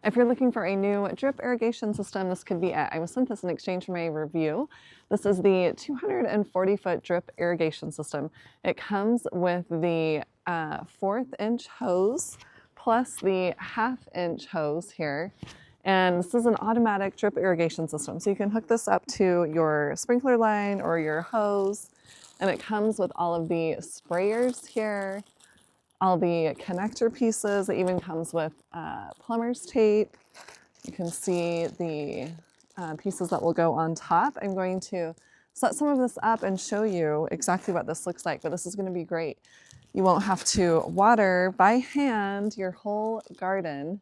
If you're looking for a new drip irrigation system, this could be it. I was sent this in exchange for my review. This is the 240-foot drip irrigation system. It comes with the 1/4-inch hose plus the 1/2-inch hose here. And this is an automatic drip irrigation system. So you can hook this up to your sprinkler line or your hose. And it comes with all of the sprayers here, all the connector pieces. It even comes with plumber's tape. You can see the pieces that will go on top. I'm going to set some of this up and show you exactly what this looks like, but this is going to be great. You won't have to water by hand your whole garden.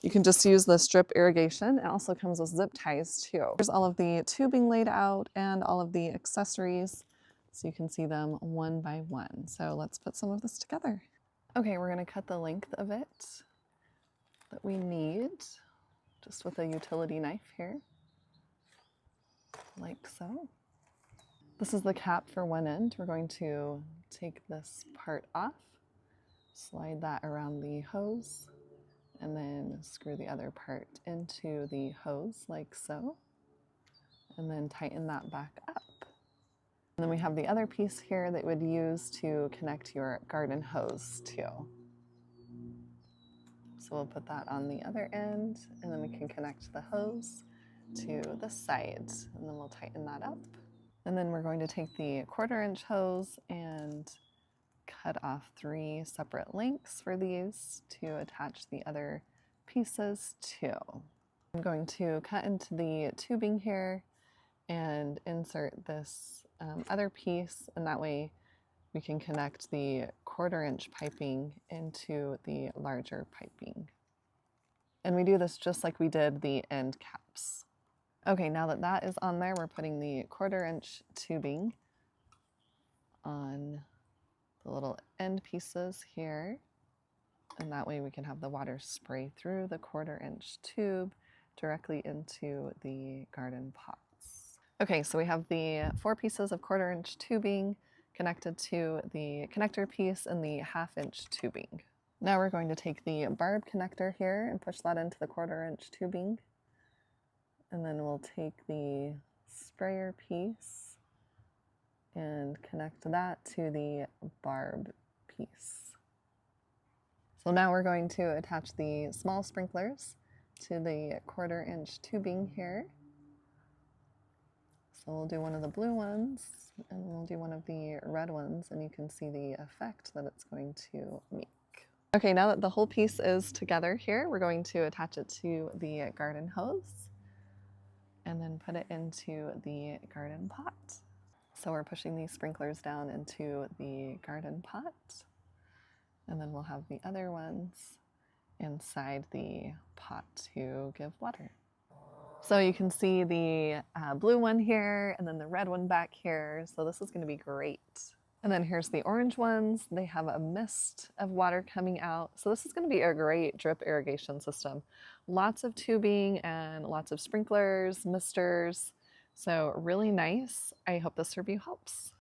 You can just use this drip irrigation. It also comes with zip ties too. There's all of the tubing laid out and all of the accessories, so you can see them one by one. So let's put some of this together. Okay, we're going to cut the length of it that we need, just with a utility knife here, like so. This is the cap for one end. We're going to take this part off, slide that around the hose, and then screw the other part into the hose like so, and then tighten that back up. And then we have the other piece here that would use to connect your garden hose to. So we'll put that on the other end, and then we can connect the hose to the side, and then we'll tighten that up. And then we're going to take the 1/4-inch hose and cut off 3 separate links for these to attach the other pieces to. I'm going to cut into the tubing here and insert this other piece, and that way we can connect the 1/4-inch piping into the larger piping. And we do this just like we did the end caps. Okay, now that that is on there, we're putting the 1/4-inch tubing on the little end pieces here, and that way we can have the water spray through the 1/4-inch tube directly into the garden pots. Okay, so we have the 4 pieces of 1/4-inch tubing connected to the connector piece and the 1/2-inch tubing. Now we're going to take the barb connector here and push that into the 1/4-inch tubing. And then we'll take the sprayer piece and connect that to the barb piece. So now we're going to attach the small sprinklers to the 1/4-inch tubing here. So we'll do one of the blue ones and we'll do one of the red ones, and you can see the effect that it's going to make. Okay, now that the whole piece is together here, we're going to attach it to the garden hose and then put it into the garden pot. So we're pushing these sprinklers down into the garden pot, and then we'll have the other ones inside the pot to give water. So you can see the blue one here and then the red one back here. So this is going to be great. And then here's the orange ones. They have a mist of water coming out. So this is going to be a great drip irrigation system. Lots of tubing and lots of sprinklers, misters. So really nice. I hope this review helps.